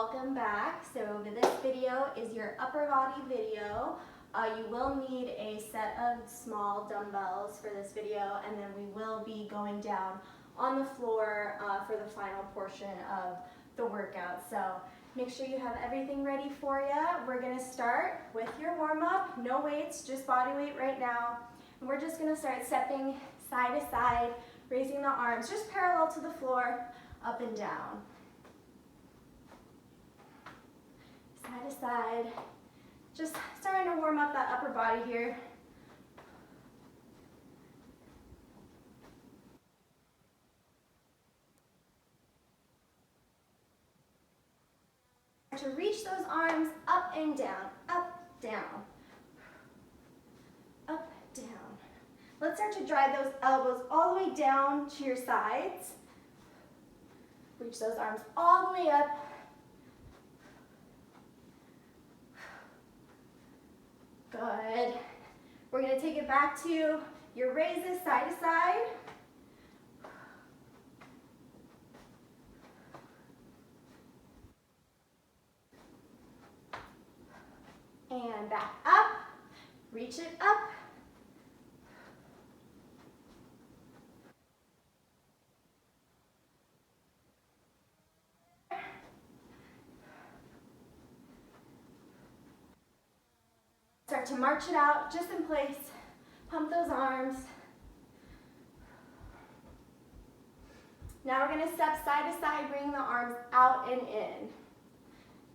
welcome back. So this video is your upper body video. You will need a set of small dumbbells for this video, and then we will be going down on the floor for the final portion of the workout. So make sure you have everything ready for you. We're gonna start with your warm-up. No weights, just body weight right now. And we're just gonna start stepping side to side, raising the arms just parallel to the floor, up and down. Side to side. Just starting to warm up that upper body here. To reach those arms up and down, up, down, up, down. Let's start to drive those elbows all the way down to your sides. Reach those arms all the way up. Good. We're going to take it back to your raises side to side. And back up. Reach it up. Start to march it out, just in place. Pump those arms. Now we're going to step side to side, bring the arms out and in.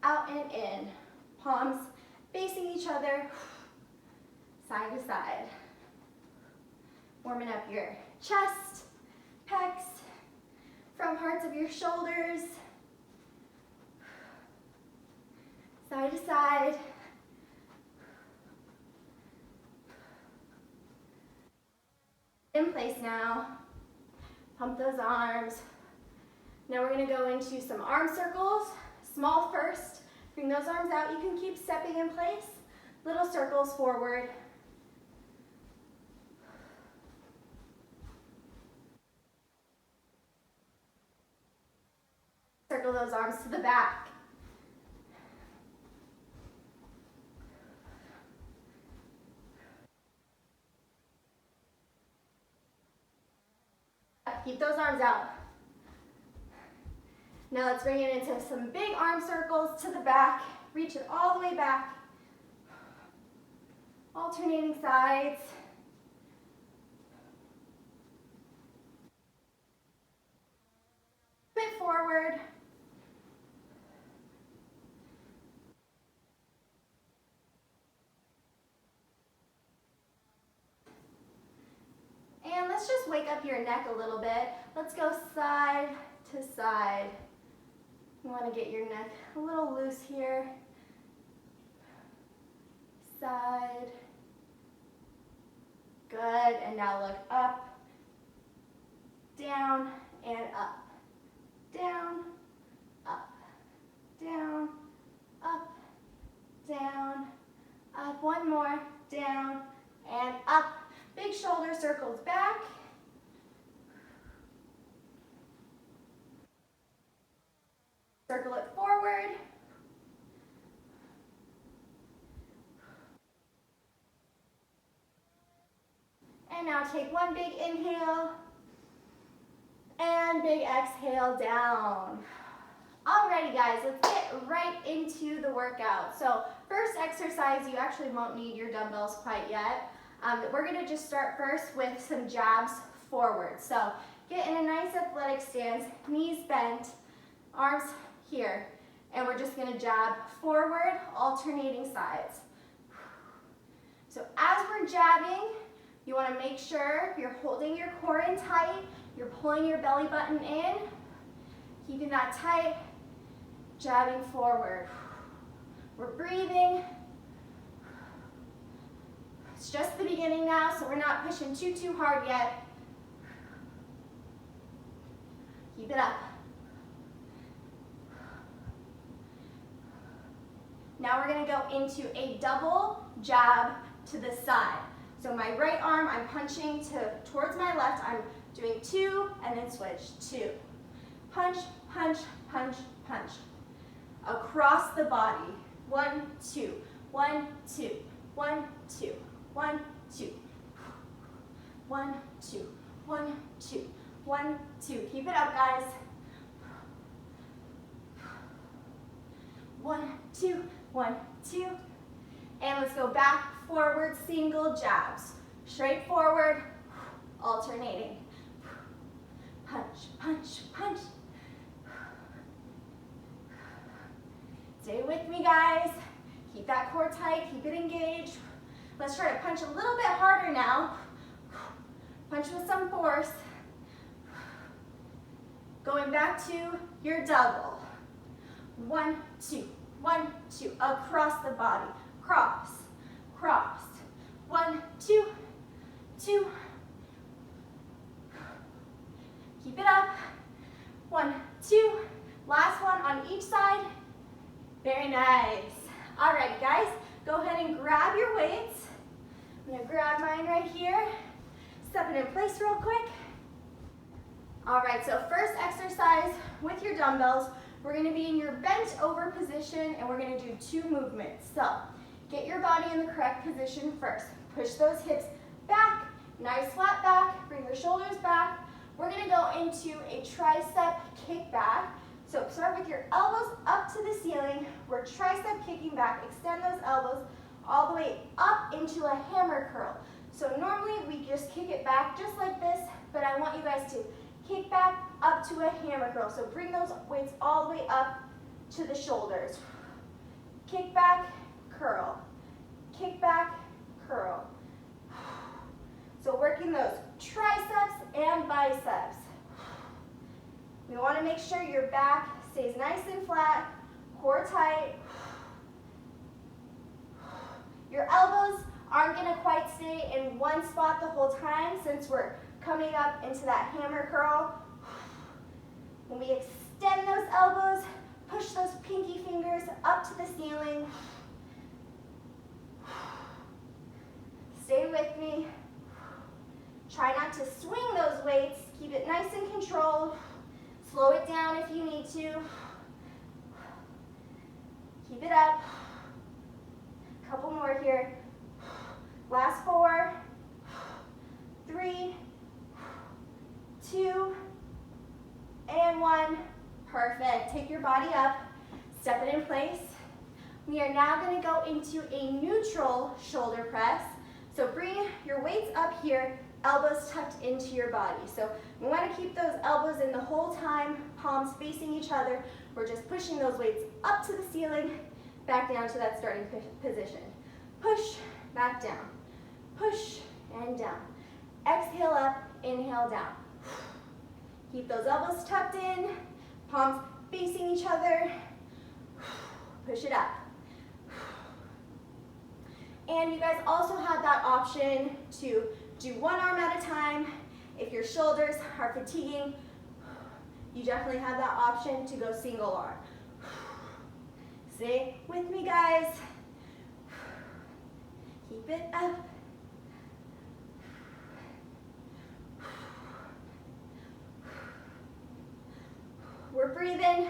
Out and in. Palms facing each other, side to side. Warming up your chest, pecs, front parts of your shoulders. Side to side. In place now. Pump those arms. Now we're going to go into some arm circles. Small first. Bring those arms out. You can keep stepping in place. Little circles forward. Circle those arms to the back. Keep those arms out. Now let's bring it into some big arm circles to the back. Reach it all the way back. Alternating sides. Bit forward. And let's just wake up your neck a little bit. Let's go side to side. You want to get your neck a little loose here. Side. Good. And now look up, down, and up. Down, up, down, up, down, up. One more. Down and up. Big shoulder circles back. Circle it forward. And now take one big inhale and big exhale down. Alrighty guys, let's get right into the workout. So first exercise, you actually won't need your dumbbells quite yet. We're going to just start first with some jabs forward. So get in a nice athletic stance, knees bent, arms here. And we're just going to jab forward, alternating sides. So as we're jabbing, you want to make sure you're holding your core in tight, you're pulling your belly button in, keeping that tight, jabbing forward. We're breathing. It's just the beginning now, so we're not pushing too hard yet. Keep it up. Now we're going to go into a double jab to the side. So my right arm, I'm punching towards my left. I'm doing 2 and then switch. 2. Punch, punch, punch, punch. across the body. 1, 2, 1, 2, 1, 2, 1, 2. 1, 2, 1, 2, 1, 2. Keep it up, guys. 1, 2, 1, 2. And let's go back, forward, single jabs. Straight forward, alternating. Punch, punch, punch. Stay with me, guys. Keep that core tight, keep it engaged. Let's try to punch a little bit harder now. Punch with some force. Going back to your double. 1, 2, 1, 2. Across the body. Cross, cross. 1, 2, 2. Keep it up. 1, 2. Last one on each side. Very nice. All right, guys, go ahead and grab your weights. I'm gonna grab mine right here. Step it in place real quick. All right, so first exercise with your dumbbells, we're gonna be in your bent over position and we're gonna do 2 movements. So get your body in the correct position first. Push those hips back, nice flat back, bring your shoulders back. We're gonna go into a tricep kick back. So start with your elbows up to the ceiling. We're tricep kicking back. Extend those elbows all the way up into a hammer curl. So normally we just kick it back just like this, but I want you guys to kick back up to a hammer curl. So bring those weights all the way up to the shoulders. Kick back, curl. Kick back, curl. So working those triceps and biceps. We want to make sure your back stays nice and flat, core tight. Your elbows aren't going to quite stay in one spot the whole time since we're coming up into that hammer curl. When we extend those elbows, push those pinky fingers up to the ceiling. Stay with me. Try not to swing those weights. Keep it nice and controlled. Slow it down if you need to. Keep it up. Couple more here. Last 4, 3, 2, and 1. Perfect. Take your body up. Step it in place. We are now going to go into a neutral shoulder press. So bring your weights up here, elbows tucked into your body. So we want to keep those elbows in the whole time, palms facing each other. We're just pushing those weights up to the ceiling, back down to that starting position. Push, back down. Push and down. Exhale up, inhale down. Keep those elbows tucked in, palms facing each other. Push it up. And you guys also have that option to do one arm at a time. If your shoulders are fatiguing, you definitely have that option to go single arm. Stay with me, guys. Keep it up. We're breathing.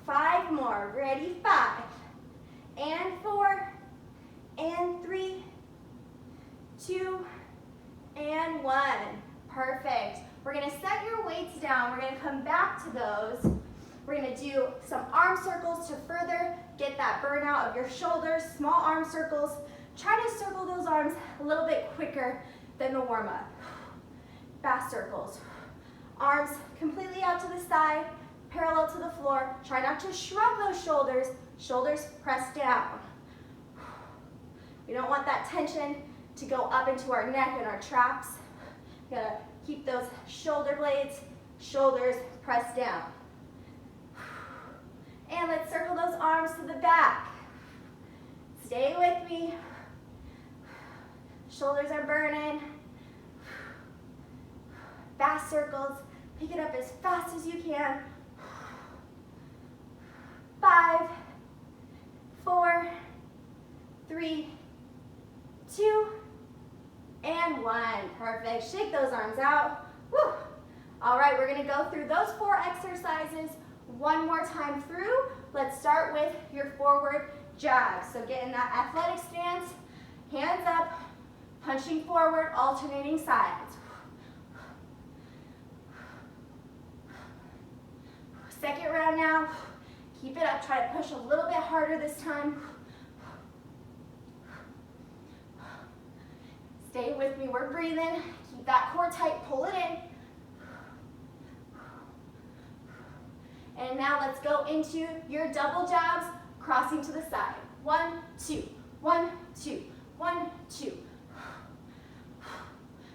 5 more. Ready? 5 and 4 and 3, 2, and 1. Perfect. We're going to set your weights down. We're going to come back to those. We're going to do some arm circles to further get that burnout of your shoulders. Small arm circles. Try to circle those arms a little bit quicker than the warm-up. Fast circles. Arms completely out to the side, parallel to the floor. Try not to shrug those shoulders. Shoulders press down. We don't want that tension to go up into our neck and our traps. We gotta keep those shoulder blades, shoulders pressed down. And let's circle those arms to the back. Stay with me. Shoulders are burning. Fast circles. Pick it up as fast as you can. 5, 4, 3, 2, and 1. Perfect. Shake those arms out. Woo. All right, we're going to go through those 4 exercises one more time through. Let's start with your forward jab. So get in that athletic stance, hands up, punching forward, alternating sides. Second round now. Keep it up. Try to push a little bit harder this time. Stay with me. We're breathing. Keep that core tight. Pull it in. And now let's go into your double jabs, crossing to the side. 1, 2, 1, 2, 1, 2.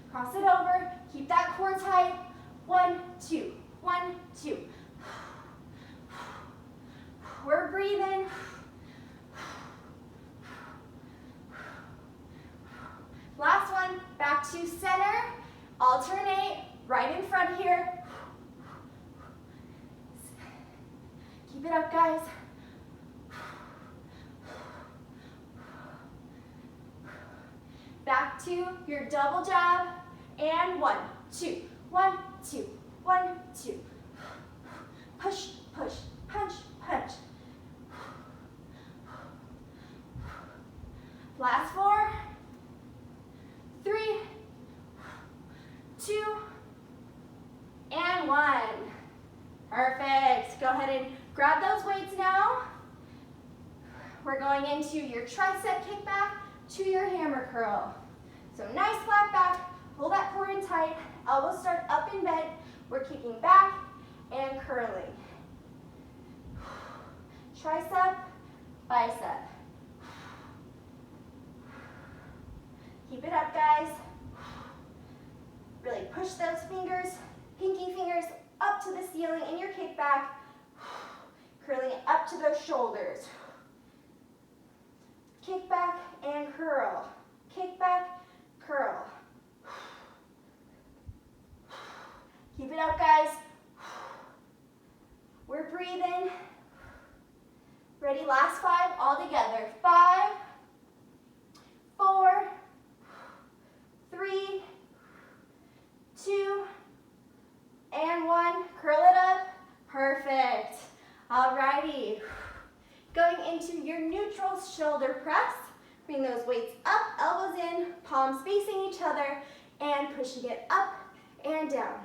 Cross it over. Keep that core tight. 1, 2, 1, 2. We're breathing. Last one, back to center. Alternate, right in front here. Keep it up, guys. Back to your double jab. And 1, 2, 1, 2, 1, 2. Push, push, punch, punch. Last 4, 3, 2, and 1. Perfect. Go ahead and grab those weights now. We're going into your tricep kickback to your hammer curl. So nice flat back, pull that core in tight, elbows start up in bed. We're kicking back and curling. Tricep, bicep. Keep it up, guys. Really push those fingers, pinky fingers up to the ceiling in your kickback, curling it up to those shoulders. Kick back and curl. Kick back, curl. Keep it up, guys. We're breathing. Ready, last 5 all together. 5, 4, 3, 2, and 1. Curl it up. Perfect. Alrighty. Going into your neutral shoulder press. Bring those weights up, elbows in, palms facing each other, and pushing it up and down.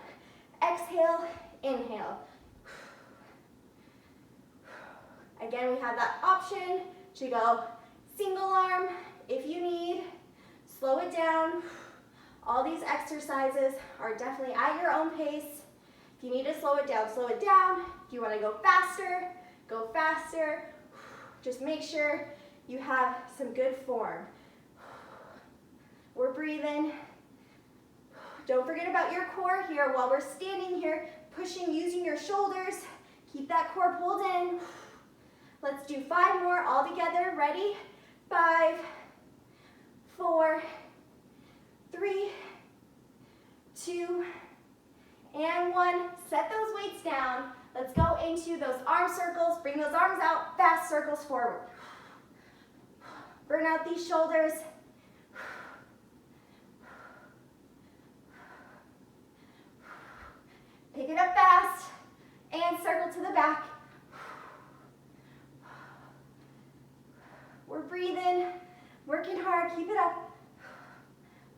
Exhale, inhale. Again, we have that option to go single arm if you need. Slow it down. All these exercises are definitely at your own pace. If you need to slow it down, slow it down. If you want to go faster, go faster. Just make sure you have some good form. We're breathing. Don't forget about your core here while we're standing here, pushing, using your shoulders. Keep that core pulled in. Let's do 5 more all together. Ready? 5, 4, 3, 2, and 1. Set those weights down. Let's go into those arm circles. Bring those arms out, fast circles forward. Burn out these shoulders. Pick it up fast and circle to the back. We're breathing, working hard, keep it up.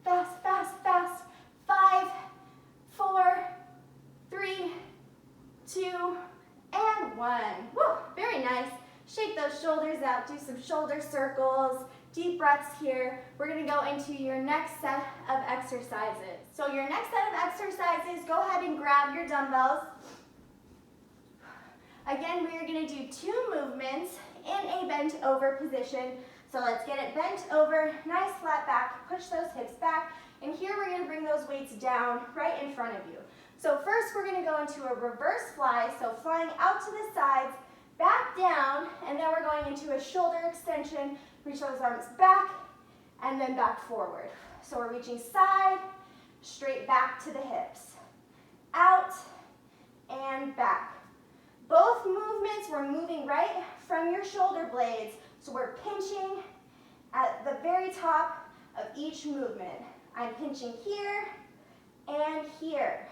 Fast, fast, fast. 5, 4, 3, 2, and 1. Woo, very nice. Shake those shoulders out, do some shoulder circles, deep breaths here. We're gonna go into your next set of exercises. So your next set of exercises, go ahead and grab your dumbbells. Again, we are gonna do 2 movements in a bent over position. So let's get it bent over, nice flat back, push those hips back. And here we're gonna bring those weights down right in front of you. So first we're gonna go into a reverse fly, so flying out to the sides, back down, and then we're going into a shoulder extension. Reach those arms back, and then back forward. So we're reaching side, straight back to the hips. Out, and back. Both movements, we're moving right from your shoulder blades. So we're pinching at the very top of each movement. I'm pinching here and here.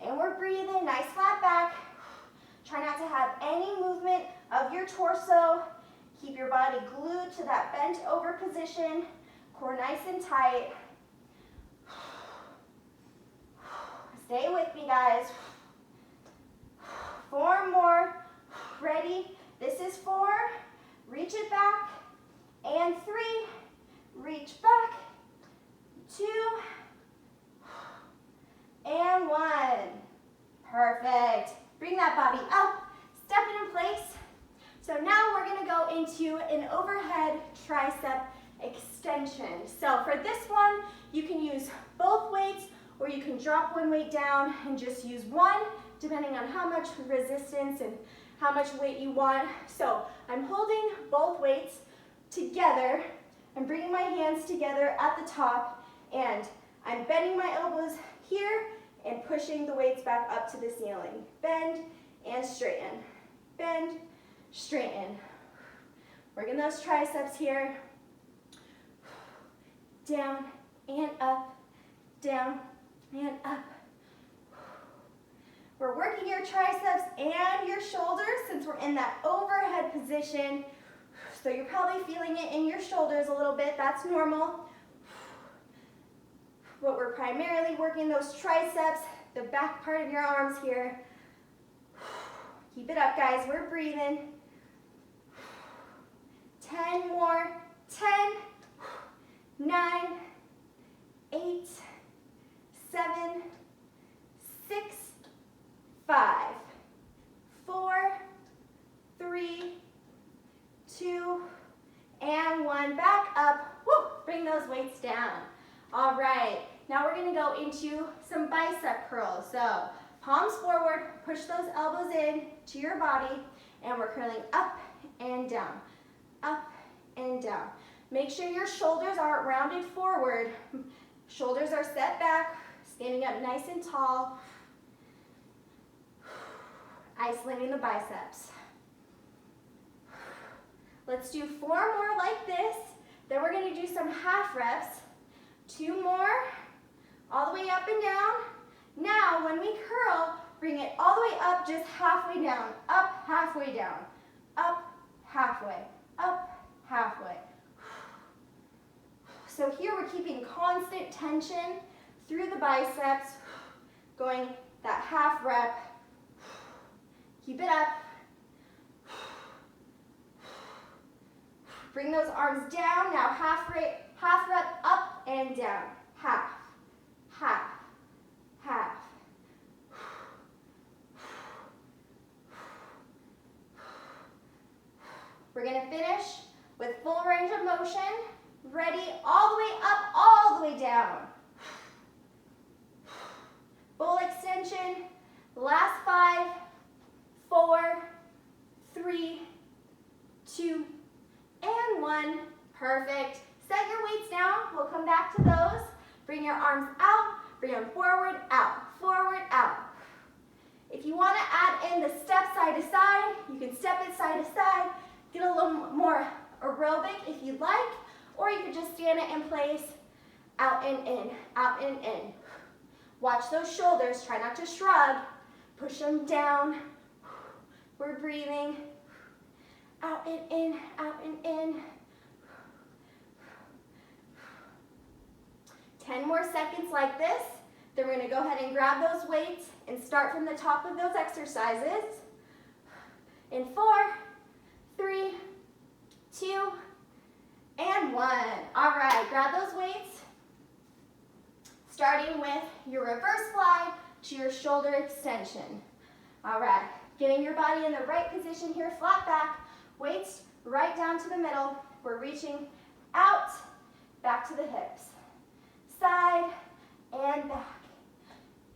And we're breathing, nice flat back. Try not to have any movement of your torso. Keep your body glued to that bent over position. Core nice and tight. Stay with me, guys. 4 more. Ready? This is 4. Reach it back. And 3. Reach back. 2. And 1. Perfect. Bring that body up. Step it in place. So now we're going to go into an overhead tricep extension. So for this one, you can use both weights, or you can drop one weight down and just use one, depending on how much resistance and how much weight you want. So I'm holding both weights together. I'm bringing my hands together at the top, and I'm bending my elbows here and pushing the weights back up to the ceiling. Bend and straighten. Bend, straighten. Working those triceps here. Down and up, down and up. We're working your triceps and your shoulders since we're in that overhead position. So you're probably feeling it in your shoulders a little bit. That's normal. But we're primarily working those triceps, the back part of your arms here. Keep it up, guys. We're breathing. 10 more. 10, 9, 8, 7, 6, 5, 4, 3, 2, and 1. Back up. Woo! Bring those weights down. All right. Now we're going to go into some bicep curls. So palms forward, push those elbows in to your body, and we're curling up and down, up and down. Make sure your shoulders are rounded forward. Shoulders are set back, standing up nice and tall. Isolating the biceps. Let's do 4 more like this. Then we're going to do some half reps. 2 more, all the way up and down. Now, when we curl, bring it all the way up, just halfway down. Up, halfway down. Up, halfway. Up, halfway. So here we're keeping constant tension through the biceps, going that half rep. Keep it up. Bring those arms down. Now half rep up and down. Half, half, half. We're going to finish with full range of motion. Ready? All the way up, all the way down. Full extension. Last 5, 4, 3, 2, and 1. Perfect. Set your weights down. We'll come back to those. Bring your arms out. Bring them forward, out. Forward, out. If you want to add in the step side to side, you can step it side to side. Get a little more aerobic if you'd like. Or you could just stand it in place. Out and in. Out and in. Watch those shoulders. Try not to shrug. Push them down. We're breathing. Out and in. Out and in. 10 more seconds like this. Then we're going to go ahead and grab those weights and start from the top of those exercises. In 4, 3, 2, and 1. All right, grab those weights. Starting with your reverse fly to your shoulder extension. All right, getting your body in the right position here, flat back, weights right down to the middle. We're reaching out, back to the hips. Side and back.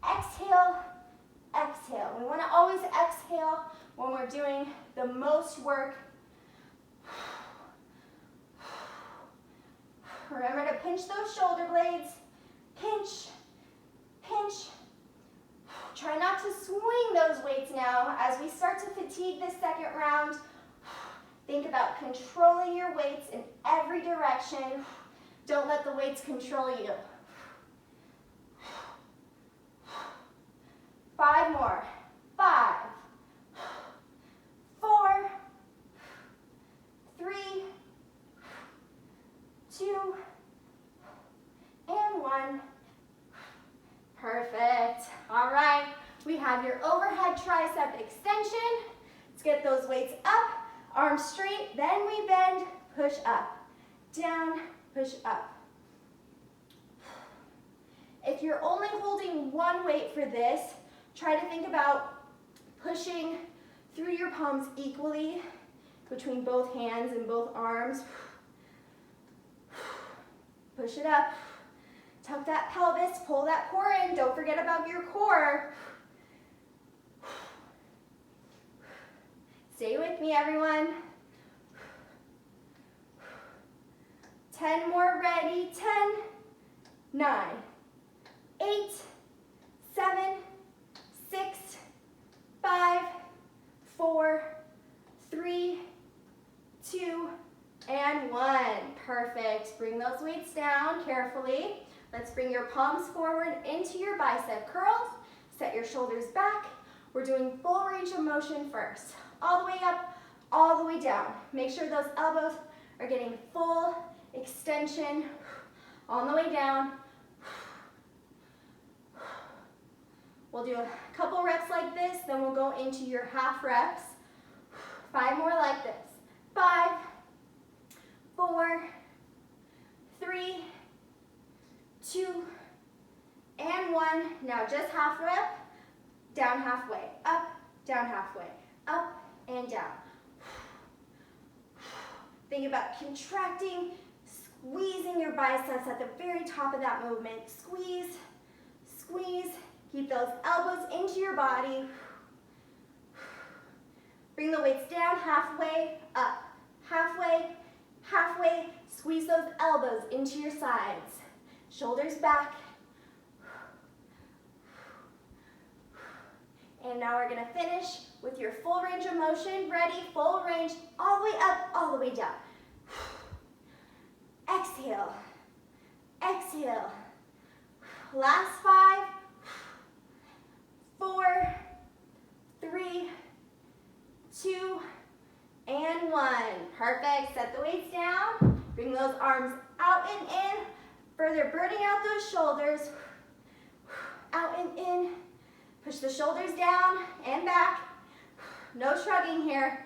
Exhale, exhale. We want to always exhale when we're doing the most work. Remember to pinch those shoulder blades. Pinch, pinch. Try not to swing those weights now. As we start to fatigue this second round, think about controlling your weights in every direction. Don't let the weights control you. 5 more. 5, 4, 3, 2, and 1. Perfect. All right, we have your overhead tricep extension. Let's get those weights up, arms straight, then we bend, push up, down, push up. If you're only holding one weight for this, try to think about pushing through your palms equally between both hands and both arms. Push it up. Tuck that pelvis, pull that core in. Don't forget about your core. Stay with me, everyone. 10 more, ready. 10, 9, 8, 7, 6, 5, 4, 3, 2, and 1. Perfect. Bring those weights down carefully. Let's bring your palms forward into your bicep curls. Set your shoulders back. We're doing full range of motion first. All the way up, all the way down. Make sure those elbows are getting full extension on the way down. We'll do a couple reps like this, then we'll go into your half reps. 5 more like this. 5, 4, 3, 2, and 1. Now just half rep, down halfway, up, down halfway, up, and down. Think about contracting, squeezing your biceps at the very top of that movement. Squeeze, squeeze. Keep those elbows into your body. Bring the weights down, halfway, up, halfway, halfway. Squeeze those elbows into your sides. Shoulders back. And now we're gonna finish with your full range of motion. Ready, full range, all the way up, all the way down. Exhale, exhale. Last 5, 4, 3, 2, and 1. Perfect. Set the weights down. Bring those arms out and in. Further burning out those shoulders. Out and in. Push the shoulders down and back. No shrugging here.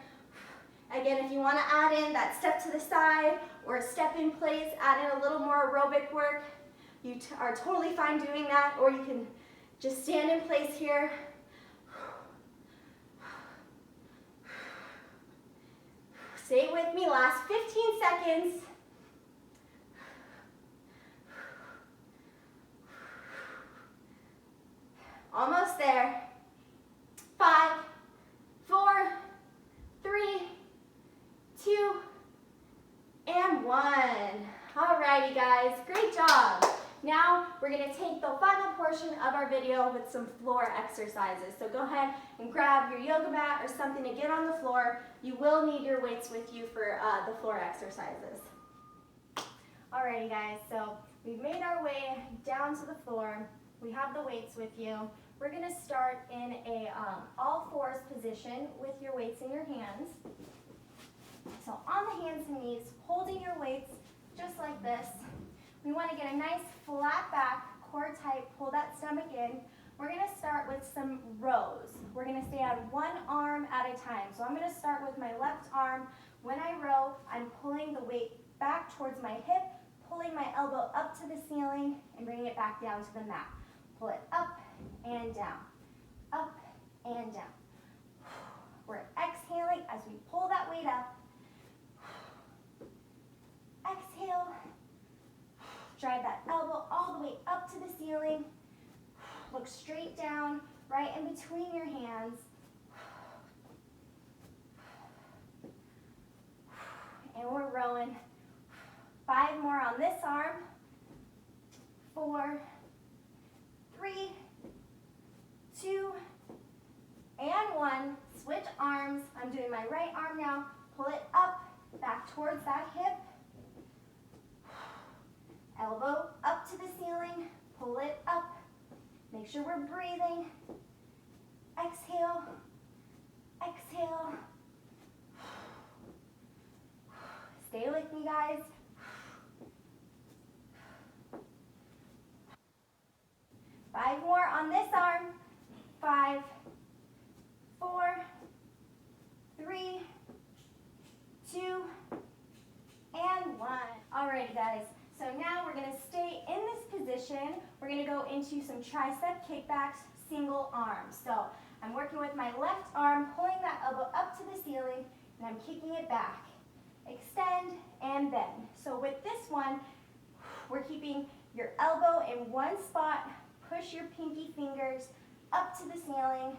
Again, if you want to add in that step to the side or a step in place, add in a little more aerobic work, you are totally fine doing that, or you can just stand in place here. Stay with me, last 15 seconds. Almost there. 5, 4, 3, 2, and 1. Alrighty guys, great job. Now we're going to take the final portion of our video with some floor exercises. So go ahead and grab your yoga mat or something to get on the floor. You will need your weights with you for the floor exercises. Alrighty guys, so we've made our way down to the floor. We have the weights with you. We're going to start in a all fours position with your weights in your hands. So on the hands and knees, holding your weights just like this. We want to get a nice flat back, core tight, pull that stomach in. We're going to start with some rows. We're going to stay on one arm at a time. So I'm going to start with my left arm. When I row, I'm pulling the weight back towards my hip, pulling my elbow up to the ceiling, and bringing it back down to the mat. Pull it up and down, up and down. We're exhaling as we pull that weight up. Exhale. Drive that elbow all the way up to the ceiling. Look straight down, right in between your hands. And we're rowing. 5 more on this arm. 4, 3, 2, and 1. Switch arms. I'm doing my right arm now. Pull it up, back towards that hip. Elbow up to the ceiling, pull it up. Make sure we're breathing. Exhale, exhale. Stay with me, guys. 5 more on this arm. 5, 4, 3, 2, and 1. Alrighty, guys. So now we're going to stay in this position. We're going to go into some tricep kickbacks, single arm. So I'm working with my left arm, pulling that elbow up to the ceiling, and I'm kicking it back. Extend and bend. So with this one, we're keeping your elbow in one spot. Push your pinky fingers up to the ceiling,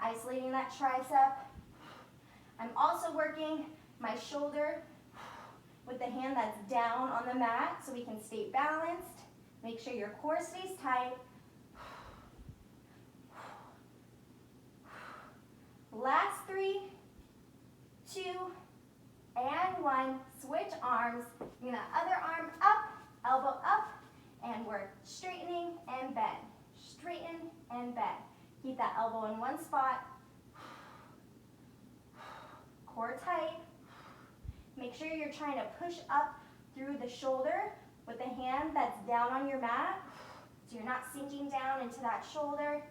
isolating that tricep. I'm also working my shoulder with the hand that's down on the mat so we can stay balanced. Make sure your core stays tight. Last 3, 2, and 1. Switch arms. Bring that other arm up, elbow up, and we're straightening and bend. Straighten and bend. Keep that elbow in one spot. Core tight. Make sure you're trying to push up through the shoulder with the hand that's down on your mat, so you're not sinking down into that shoulder.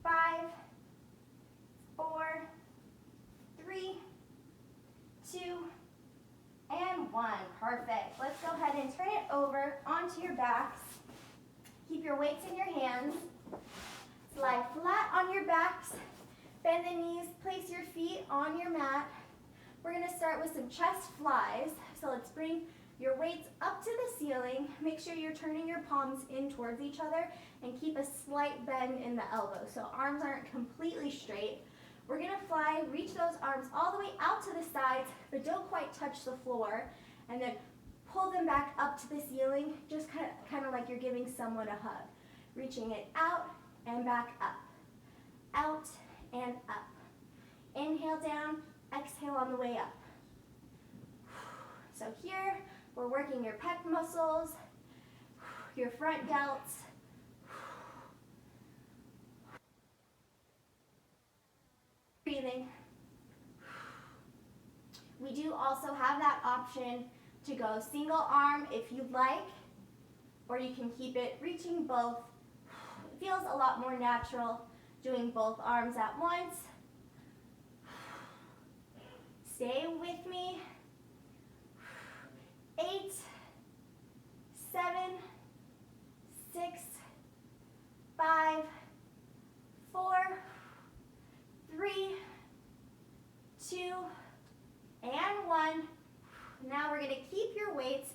5, 4, 3, 2, and 1. Perfect. Let's go ahead and turn it over onto your backs. Keep your weights in your hands. Lie flat on your backs. Bend the knees. Place your feet on your mat. We're going to start with some chest flies. So let's bring your weights up to the ceiling. Make sure you're turning your palms in towards each other and keep a slight bend in the elbow so arms aren't completely straight. We're going to fly, reach those arms all the way out to the sides, but don't quite touch the floor, and then pull them back up to the ceiling, just kind of like you're giving someone a hug. Reaching it out and back up. Out and up. Inhale down, exhale on the way up. So here, we're working your pec muscles, your front delts. Breathing. We do also have that option to go single arm if you'd like, or you can keep it reaching both. It feels a lot more natural doing both arms at once. Stay with me. 8, 7, 6, 5, 4, 3, 2, and 1. Now we're going to keep your weights,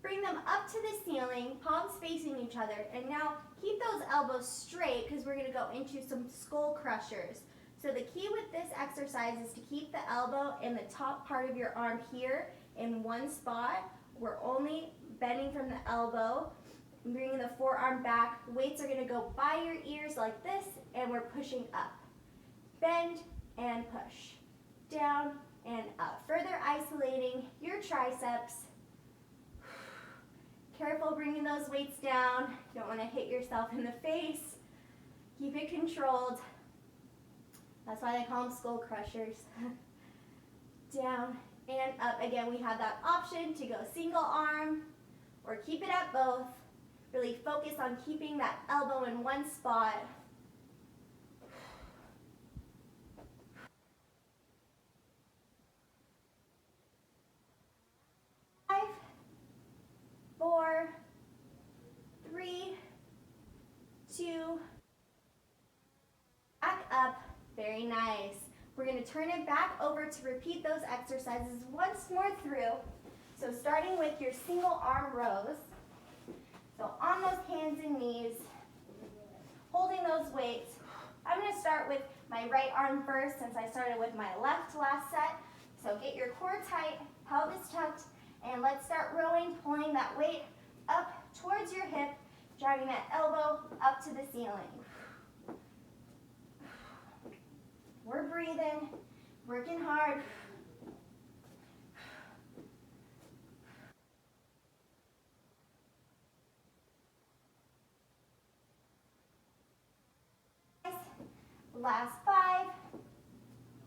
bring them up to the ceiling, palms facing each other, and now keep those elbows straight because we're going to go into some skull crushers. So the key with this exercise is to keep the elbow in the top part of your arm here in one spot. We're only bending from the elbow, bringing the forearm back. Weights are going to go by your ears like this, and we're pushing up. Bend and push. Down and up. Further isolating your triceps. Careful bringing those weights down. You don't want to hit yourself in the face. Keep it controlled. That's why they call them skull crushers. Down and up. Again, we have that option to go single arm or keep it at both. Really focus on keeping that elbow in one spot. 5, 4, 3, 2, back up. Very nice. We're going to turn it back over to repeat those exercises once more through. So starting with your single arm rows. So on those hands and knees, holding those weights. I'm going to start with my right arm first since I started with my left last set. So get your core tight, pelvis tucked, and let's start rowing, pulling that weight up towards your hip, driving that elbow up to the ceiling. We're breathing, working hard. Last 5,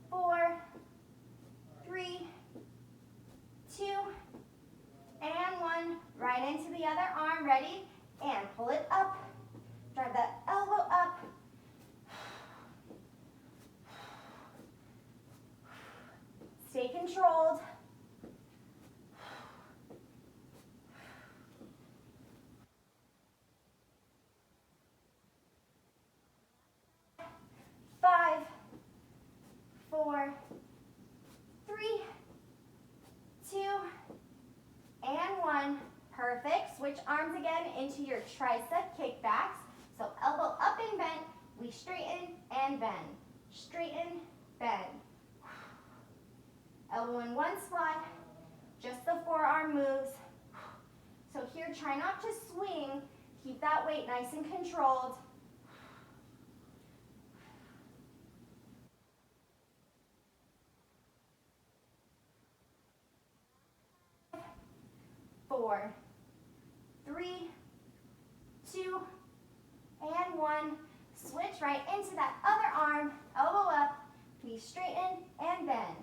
4, 3, 2, and 1. Right into the other arm. Ready? And pull it up. Drive that elbow up. Stay controlled. Five, 4, 3, 2, and 1. Perfect. Switch arms again into your tricep kickbacks. So elbow up and bent. We straighten and bend. Straighten, bend. Elbow in one spot. Just the forearm moves. So here, try not to swing. Keep that weight nice and controlled. 4, 3, 2, and 1. Switch right into that other arm. Elbow up. We straighten and bend.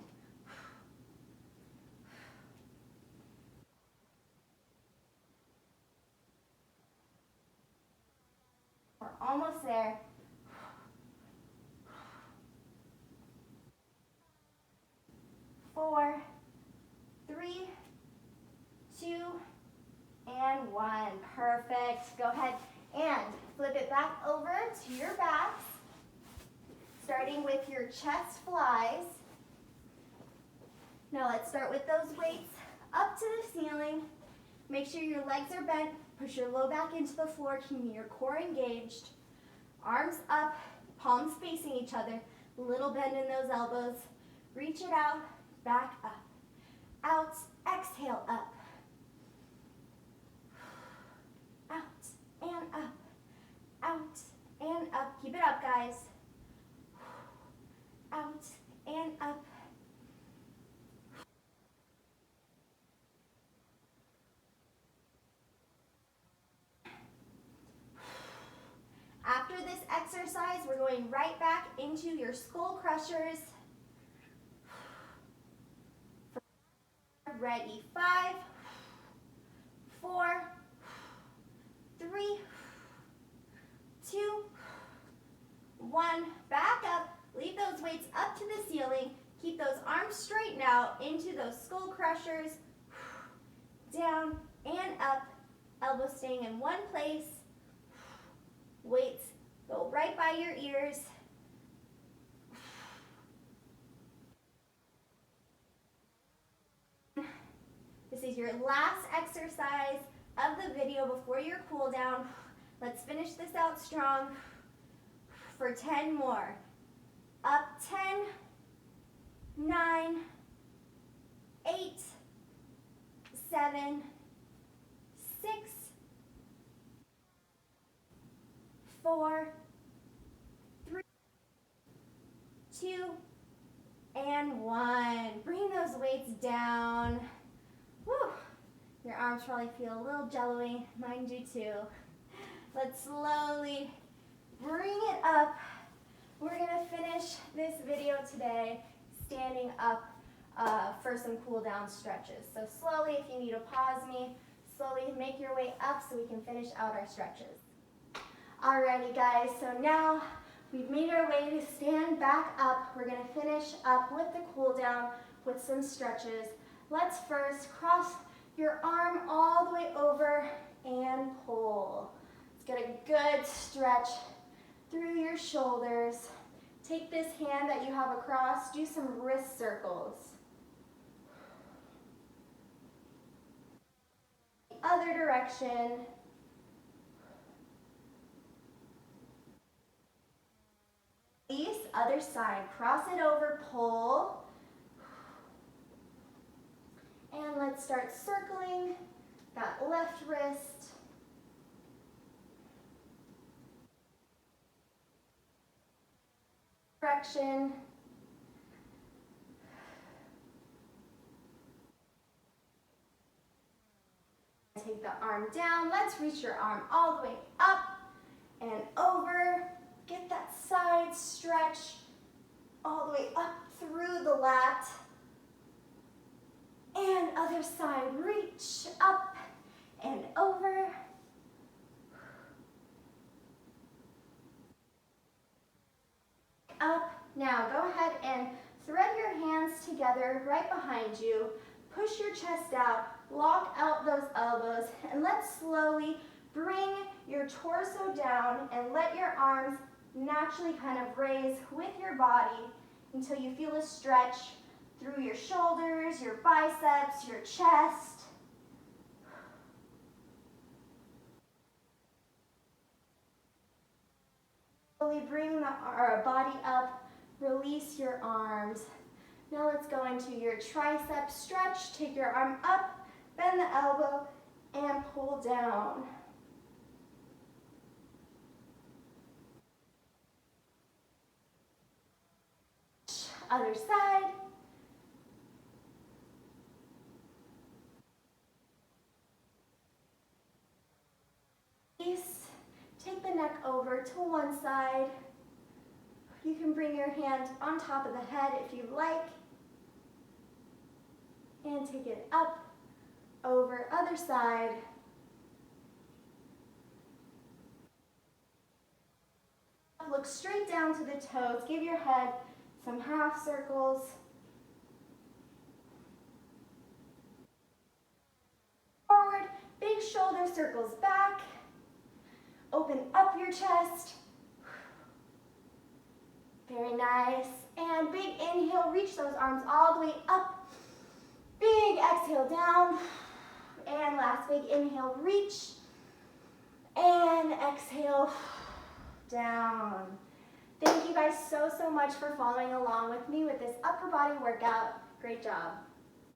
We're almost there. 4, 3, 2, and 1. Perfect. Go ahead and flip it back over to your backs, starting with your chest flies. Now let's start with those weights up to the ceiling. Make sure your legs are bent. Push your low back into the floor, keeping your core engaged. Arms up, palms facing each other. Little bend in those elbows. Reach it out, back up. Out, exhale up. Out and up. Out and up. Keep it up, guys. Out and up. After this exercise, we're going right back into your skull crushers. Ready? 5, 4, 3, 2, 1. Back up. Leave those weights up to the ceiling. Keep those arms straight now into those skull crushers. Down and up. Elbows staying in one place. Weights go right by your ears. This is your last exercise of the video before your cool down. Let's finish this out strong for 10 more. Up 10, 9, 8, 7, 6, 4, 3, 2, and 1. Bring those weights down. Woo. Your arms probably feel a little jello-y. Mine do too. Let's slowly bring it up. We're going to finish this video today standing up for some cool down stretches. So slowly, if you need to pause me, slowly make your way up so we can finish out our stretches. Alrighty guys, so now we've made our way to stand back up. We're going to finish up with the cool down with some stretches. Let's first cross your arm all the way over and pull. Let's get a good stretch through your shoulders. Take this hand that you have across, do some wrist circles. Other direction. Release, other side. Cross it over, pull. And let's start circling that left wrist. Direction. Take the arm down. Let's reach your arm all the way up and over. Get that side stretch all the way up through the lat. And other side, reach up and over. Up. Now go ahead and thread your hands together right behind you. Push your chest out, lock out those elbows, and let's slowly bring your torso down and let your arms naturally kind of raise with your body until you feel a stretch through your shoulders, your biceps, your chest. Slowly bring our body up, release your arms. Now let's go into your tricep stretch. Take your arm up, bend the elbow, and pull down. Other side. Take the neck over to one side. You can bring your hand on top of the head if you like. And take it up, over, other side. Look straight down to the toes. Give your head some half circles. Forward, big shoulder circles back. Open up your chest. Very nice. And big inhale, reach those arms all the way up. Big exhale down. And last big inhale, reach. And exhale down. Thank you guys so much for following along with me with this upper body workout. Great job.